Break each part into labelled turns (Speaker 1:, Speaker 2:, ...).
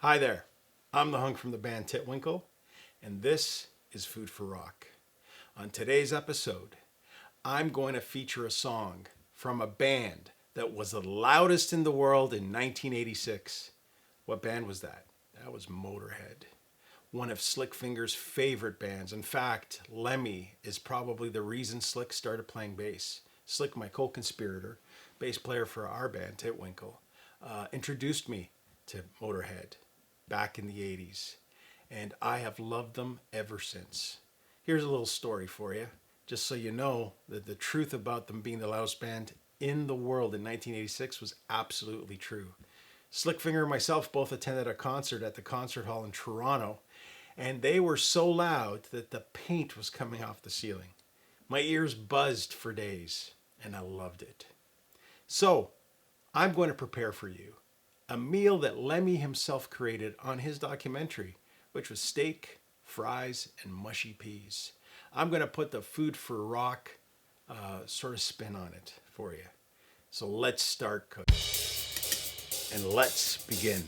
Speaker 1: Hi there, I'm the hunk from the band Titwinkle, and this is Food for Rock. On today's episode, I'm going to feature a song from a band that was the loudest in the world in 1986. What band was that? That was Motorhead, one of Slickfinger's favorite bands. In fact, Lemmy is probably the reason Slick started playing bass. Slick, my co-conspirator, bass player for our band Titwinkle, introduced me to Motorhead back in the 80s, and I have loved them ever since. Here's a little story for you, just so you know that the truth about them being the loudest band in the world in 1986 was absolutely true. Slickfinger and myself both attended a concert at the concert hall in Toronto, and they were so loud that the paint was coming off the ceiling. My ears buzzed for days, and I loved it. So, I'm going to prepare for you a meal that Lemmy himself created on his documentary, which was steak, fries, and mushy peas. I'm going to put the Food for Rock sort of spin on it for you. So let's start cooking. And let's begin.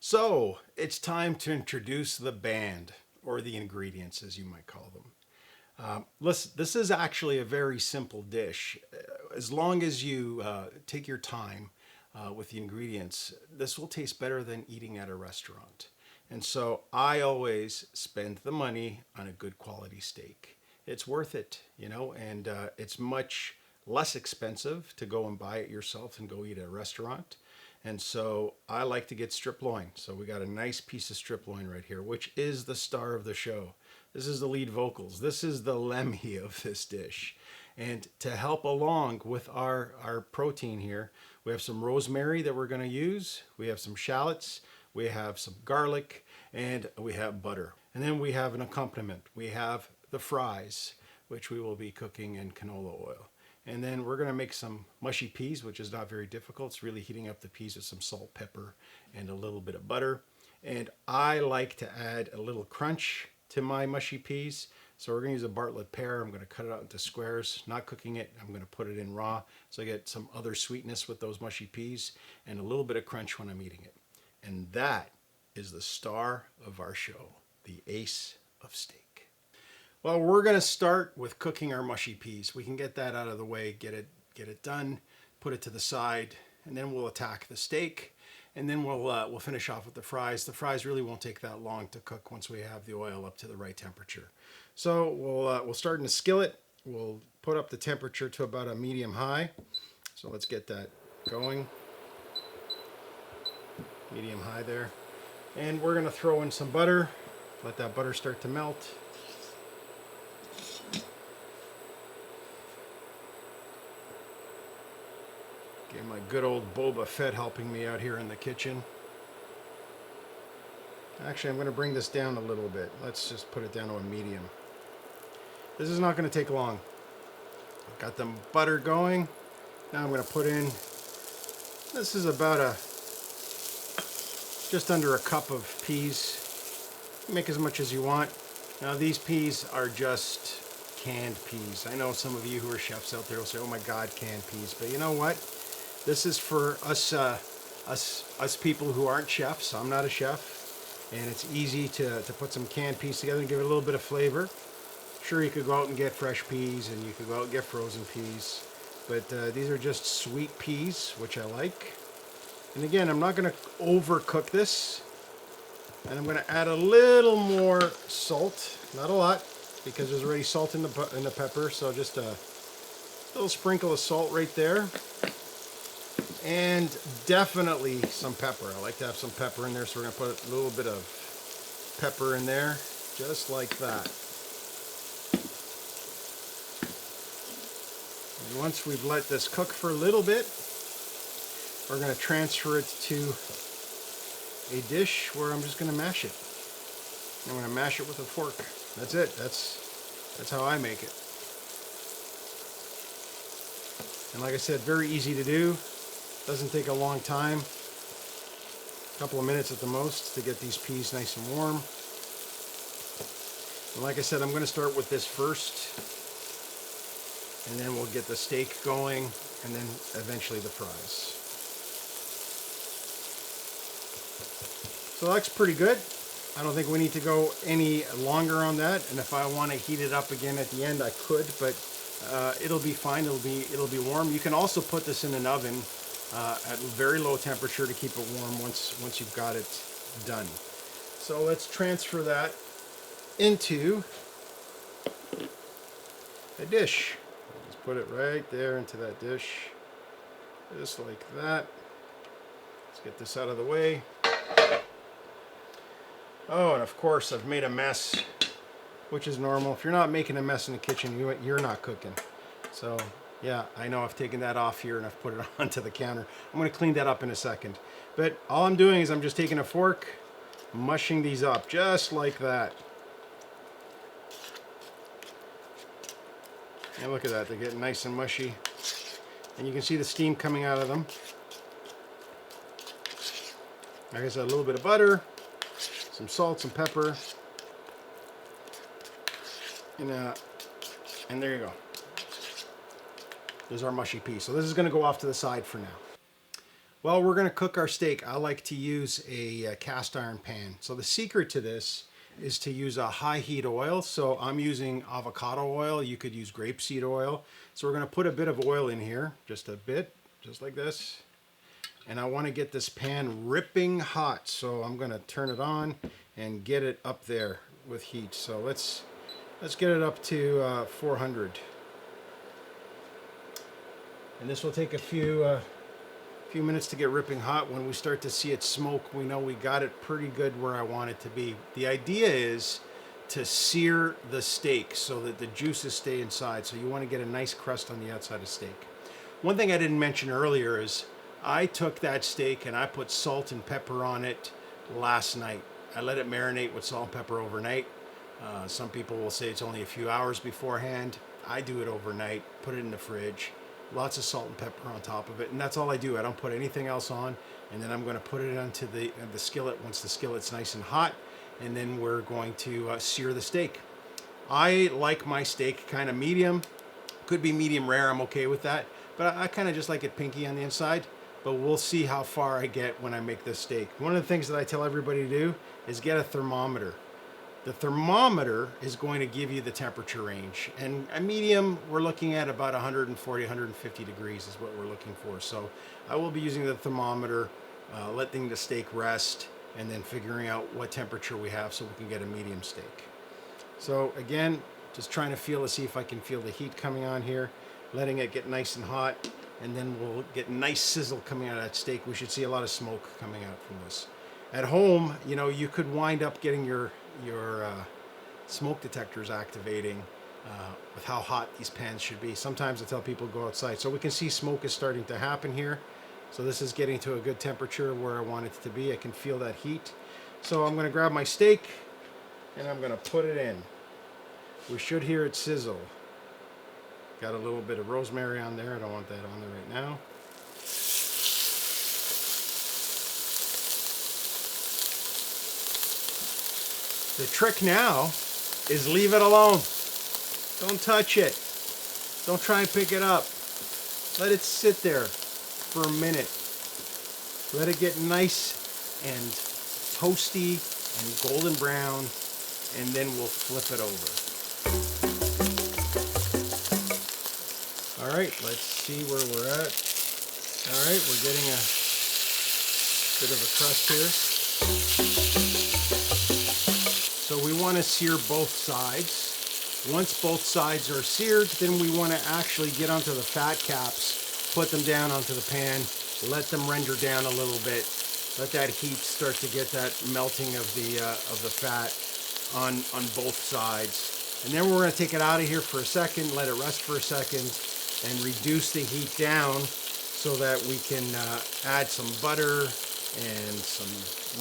Speaker 1: So it's time to introduce the band, or the ingredients as you might call them. This is actually a very simple dish. As long as you take your time with the ingredients, this will taste better than eating at a restaurant. And so I always spend the money on a good quality steak. It's worth it, and it's much less expensive to go and buy it yourself and go eat at a restaurant. And so I like to get strip loin. So we got a nice piece of strip loin right here, which is the star of the show. This is the lead vocals. This is the Lemmy of this dish. And to help along with our protein here, we have some rosemary that we're going to use. We have some shallots. We have some garlic. And we have butter. And then we have an accompaniment. We have the fries, which we will be cooking in canola oil. And then we're going to make some mushy peas, which is not very difficult. It's really heating up the peas with some salt, pepper, and a little bit of butter. And I like to add a little crunch to my mushy peas. So we're going to use a Bartlett pear. I'm going to cut it out into squares, not cooking it. I'm going to put it in raw so I get some other sweetness with those mushy peas and a little bit of crunch when I'm eating it. And that is the star of our show, the Ace of Steak. Well, we're going to start with cooking our mushy peas. We can get that out of the way, get it done, put it to the side, and then we'll attack the steak, and then we'll finish off with the fries. The fries really won't take that long to cook once we have the oil up to the right temperature. So we'll start in a skillet. We'll put up the temperature to about a medium high. So let's get that going. Medium high there. And we're going to throw in some butter. Let that butter start to melt. Okay, my good old Boba Fett helping me out here in the kitchen. Actually, I'm going to bring this down a little bit. Let's just put it down to a medium. This is not going to take long. I've got the butter going. Now I'm going to put in, this is about just under a cup of peas. Make as much as you want. Now these peas are just canned peas. I know some of you who are chefs out there will say, oh my God, canned peas. But you know what? This is for us people who aren't chefs. I'm not a chef, and it's easy to put some canned peas together and give it a little bit of flavor. Sure, you could go out and get fresh peas, and you could go out and get frozen peas, but these are just sweet peas, which I like. And again, I'm not going to overcook this, and I'm going to add a little more salt, not a lot, because there's already salt in the pepper, so just a little sprinkle of salt right there. And definitely some pepper. I like to have some pepper in there, so we're going to put a little bit of pepper in there, just like that. And once we've let this cook for a little bit, we're going to transfer it to a dish where I'm just going to mash it. I'm going to mash it with a fork. That's it. That's how I make it. And like I said, very easy to do. Doesn't take a long time, a couple of minutes at the most to get these peas nice and warm. And like I said, I'm going to start with this first, and then we'll get the steak going, and then eventually the fries. So that's pretty good. I don't think we need to go any longer on that, and if I want to heat it up again at the end, I could, but it'll be fine. It'll be warm. You can also put this in an oven at very low temperature to keep it warm once you've got it done. So let's transfer that into a dish. Let's put it right there into that dish, just like that. Let's get this out of the way. Oh, and of course I've made a mess, which is normal. If you're not making a mess in the kitchen, you're not cooking. So yeah, I know I've taken that off here and I've put it onto the counter. I'm going to clean that up in a second. But all I'm doing is I'm just taking a fork, mushing these up just like that. And look at that, they're getting nice and mushy. And you can see the steam coming out of them. Like I said, a little bit of butter, some salt, some pepper. And there you go. There's our mushy peas. So this is going to go off to the side for now. Well, we're going to cook our steak. I like to use a cast iron pan. So the secret to this is to use a high heat oil. So I'm using avocado oil. You could use grapeseed oil. So we're going to put a bit of oil in here, just a bit, just like this. And I want to get this pan ripping hot. So I'm going to turn it on and get it up there with heat. So let's get it up to 400. And this will take a few minutes to get ripping hot. When we start to see it smoke, we know we got it pretty good where I want it to be. The idea is to sear the steak so that the juices stay inside. So you want to get a nice crust on the outside of steak. One thing I didn't mention earlier is I took that steak and I put salt and pepper on it last night. I let it marinate with salt and pepper overnight. Some people will say it's only a few hours beforehand. I do it overnight, put it in the fridge. Lots of salt and pepper on top of it, and that's all I do. I don't put anything else on, and then I'm going to put it onto the skillet once the skillet's nice and hot, and then we're going to sear the steak. I like my steak kind of medium. Could be medium rare, I'm okay with that, but I kind of just like it pinky on the inside. But we'll see how far I get when I make this steak. One of the things that I tell everybody to do is get a thermometer. The thermometer is going to give you the temperature range. And a medium, we're looking at about 140, 150 degrees is what we're looking for. So I will be using the thermometer, letting the steak rest, and then figuring out what temperature we have so we can get a medium steak. So again, just trying to feel to see if I can feel the heat coming on here, letting it get nice and hot, and then we'll get nice sizzle coming out of that steak. We should see a lot of smoke coming out from this. At home, you know, you could wind up getting your smoke detectors activating with how hot these pans should be. Sometimes I tell people go outside. So we can see smoke is starting to happen here. So this is getting to a good temperature where I want it to be. I can feel that heat. So I'm going to grab my steak and I'm going to put it in. We should hear it sizzle. Got a little bit of rosemary on there. I don't want that on there right now. The trick now is leave it alone. Don't touch it. Don't try and pick it up. Let it sit there for a minute. Let it get nice and toasty and golden brown, and then we'll flip it over. All right, let's see where we're at. All right, we're getting a bit of a crust here. So we want to sear both sides. Once both sides are seared, then we want to actually get onto the fat caps, put them down onto the pan, let them render down a little bit. Let that heat start to get that melting of the fat on both sides. And then we're going to take it out of here for a second, let it rest for a second, and reduce the heat down so that we can add some butter and some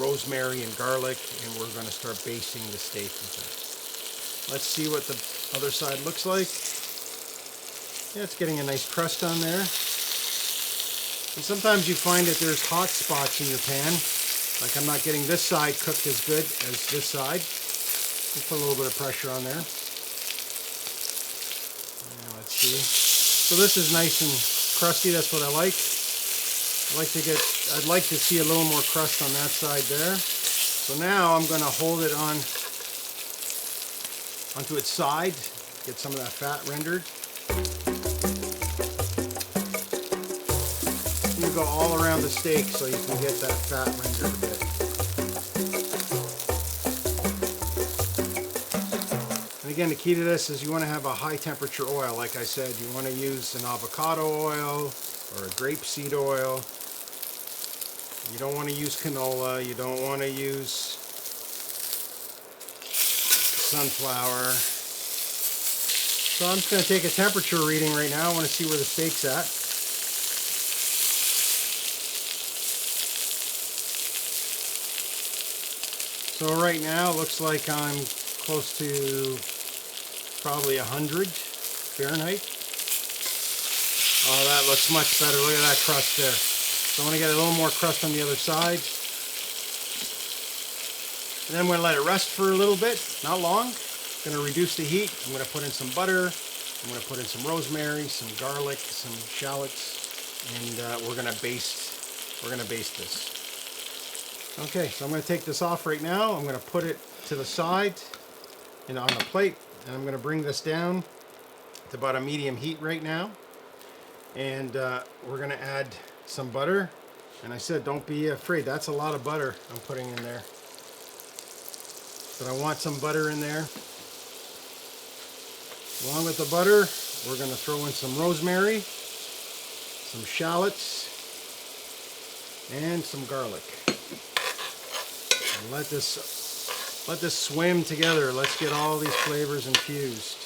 Speaker 1: rosemary and garlic, and we're going to start basting the steak with it. Let's see what the other side looks like. Yeah, it's getting a nice crust on there. And sometimes you find that there's hot spots in your pan. Like I'm not getting this side cooked as good as this side. Just put a little bit of pressure on there. Now let's see. So this is nice and crusty. That's what I like. I'd like to see a little more crust on that side there. So now I'm going to hold it onto its side, get some of that fat rendered. You go all around the steak so you can get that fat rendered a bit. And again, the key to this is you want to have a high temperature oil. Like I said, you want to use an avocado oil or a grapeseed oil. You don't want to use canola. You don't want to use sunflower. So I'm just going to take a temperature reading right now. I want to see where the steak's at. So right now it looks like I'm close to probably 100 Fahrenheit. Oh, that looks much better. Look at that crust there. So I want to get a little more crust on the other side. And then I'm going to let it rest for a little bit, not long. I'm going to reduce the heat. I'm going to put in some butter. I'm going to put in some rosemary, some garlic, some shallots, and we're going to baste this. Okay, so I'm going to take this off right now. I'm going to put it to the side and on a plate, and I'm going to bring this down to about a medium heat right now. And we're going to add some butter. And I said, don't be afraid. That's a lot of butter I'm putting in there. But I want some butter in there. Along with the butter, we're going to throw in some rosemary, some shallots, and some garlic. And let this swim together. Let's get all these flavors infused.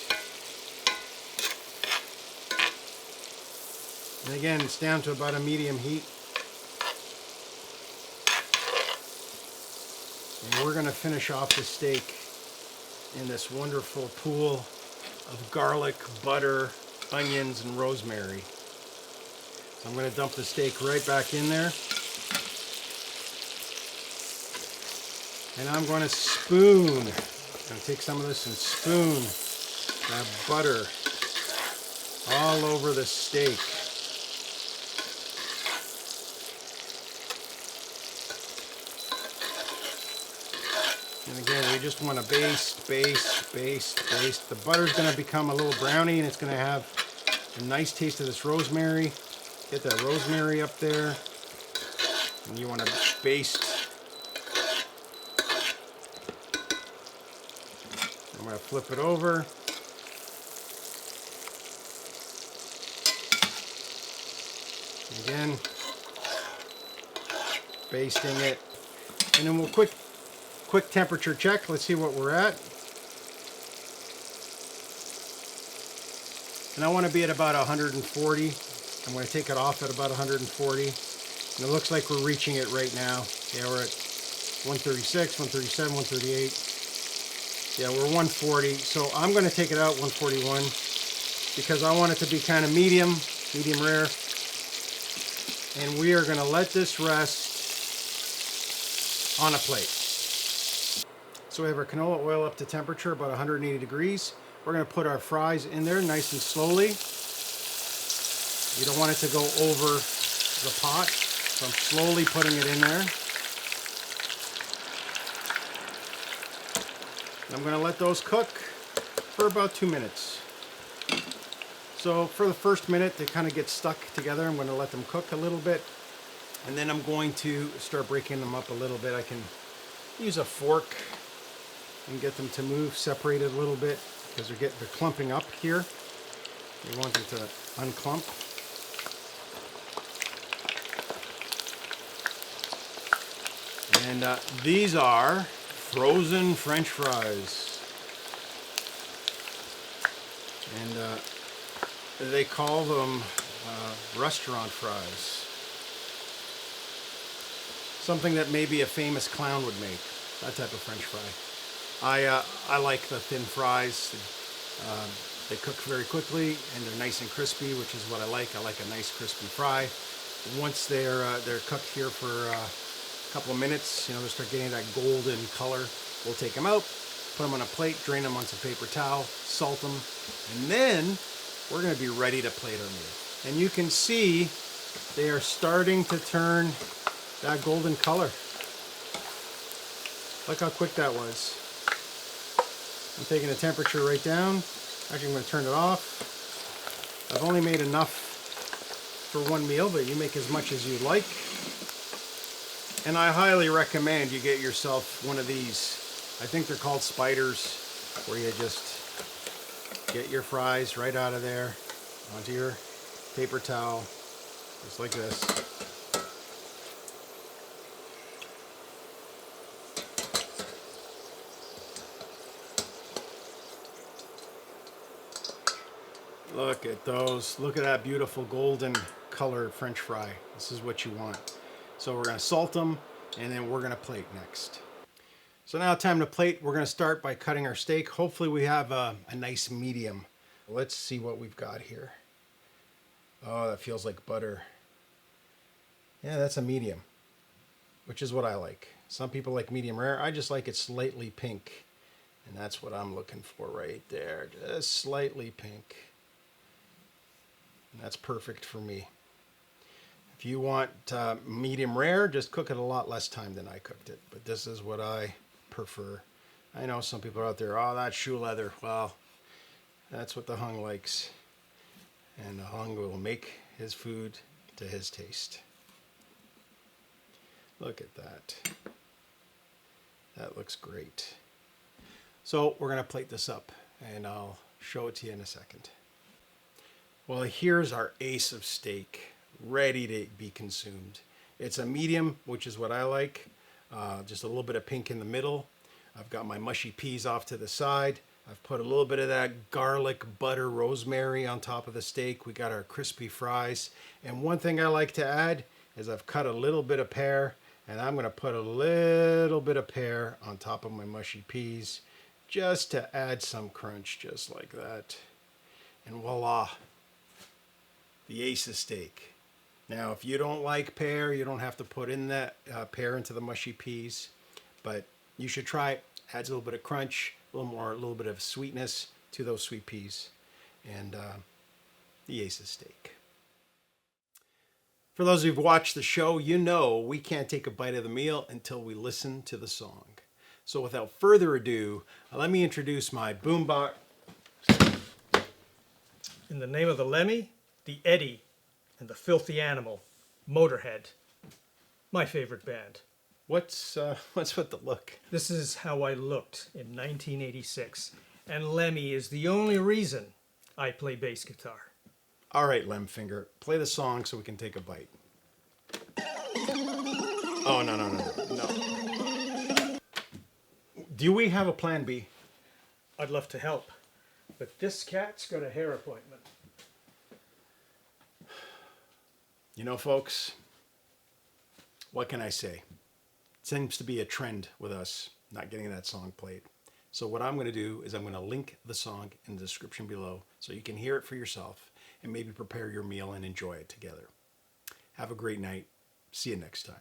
Speaker 1: And again, it's down to about a medium heat. And we're going to finish off the steak in this wonderful pool of garlic, butter, onions, and rosemary. So I'm going to dump the steak right back in there. And I'm going to spoon. I'm going to take some of this and spoon that butter all over the steak. And again, we just want to baste. The butter's going to become a little browny, and it's going to have a nice taste of this rosemary. Get that rosemary up there. And you want to baste. I'm going to flip it over. Again, basting it. And then we'll quick temperature check. Let's see what we're at. And I want to be at about 140. I'm going to take it off at about 140. And it looks like we're reaching it right now. Yeah, we're at 136, 137, 138. Yeah, we're 140. So I'm going to take it out 141 because I want it to be kind of medium rare. And we are going to let this rest on a plate. So we have our canola oil up to temperature, about 180 degrees. We're going to put our fries in there nice and slowly. You don't want it to go over the pot, so I'm slowly putting it in there. And I'm going to let those cook for about 2 minutes. So for the first minute, they kind of get stuck together. I'm going to let them cook a little bit, and then I'm going to start breaking them up a little bit. I can use a fork and get them to move, separated a little bit, because they're clumping up here. You want them to unclump. And these are frozen French fries. And they call them restaurant fries. Something that maybe a famous clown would make, that type of French fry. I like the thin fries. They cook very quickly and they're nice and crispy, which is what I like. I like a nice crispy fry. Once they're cooked here for a couple of minutes, they'll start getting that golden color. We'll take them out, put them on a plate, drain them on some paper towel, salt them, and then we're going to be ready to plate our meal. And you can see they are starting to turn that golden color. Look how quick that was. I'm taking the temperature right down. Actually, I'm going to turn it off. I've only made enough for one meal, but you make as much as you like. And I highly recommend you get yourself one of these. I think they're called spiders, where you just get your fries right out of there onto your paper towel, just like this. Look at those. Look at that beautiful golden colored French fry. This is what you want. So we're going to salt them, and then we're going to plate next. So now time to plate. We're going to start by cutting our steak. Hopefully we have a nice medium. Let's see what we've got here. Oh, that feels like butter. Yeah, that's a medium, which is what I like. Some people like medium rare. I just like it slightly pink. And that's what I'm looking for right there. Just slightly pink. And that's perfect for me. If you want medium rare, just cook it a lot less time than I cooked it. But this is what I prefer. I know some people are out there, oh, that's shoe leather. Well, that's what the hung likes. And the hung will make his food to his taste. Look at that. That looks great. So we're going to plate this up, and I'll show it to you in a second. Well, here's our ace of steak, ready to be consumed. It's a medium, which is what I like. Just a little bit of pink in the middle. I've got my mushy peas off to the side. I've put a little bit of that garlic, butter, rosemary on top of the steak. We got our crispy fries. And one thing I like to add is I've cut a little bit of pear, and I'm going to put a little bit of pear on top of my mushy peas just to add some crunch, just like that. And voila, the ace of steak. Now, if you don't like pear, you don't have to put in that pear into the mushy peas, but you should try it. Adds a little bit of crunch, a little bit of sweetness to those sweet peas, and the ace of steak. For those who've watched the show, you know we can't take a bite of the meal until we listen to the song. So without further ado, let me introduce my boombox.
Speaker 2: In the name of the Lemmy, the Eddie, and the filthy animal, Motorhead, my favorite band.
Speaker 1: What's with the look?
Speaker 2: This is how I looked in 1986, and Lemmy is the only reason I play bass guitar.
Speaker 1: All right, Lemfinger, play the song so we can take a bite. Oh, no. Do we have a plan B?
Speaker 2: I'd love to help, but this cat's got a hair appointment.
Speaker 1: You know, folks, what can I say? Seems to be a trend with us not getting that song played. So what I'm going to do is I'm going to link the song in the description below so you can hear it for yourself and maybe prepare your meal and enjoy it together. Have a great night. See you next time.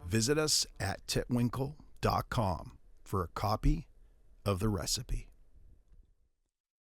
Speaker 1: Visit us at Titwinkle.com for a copy of the recipe.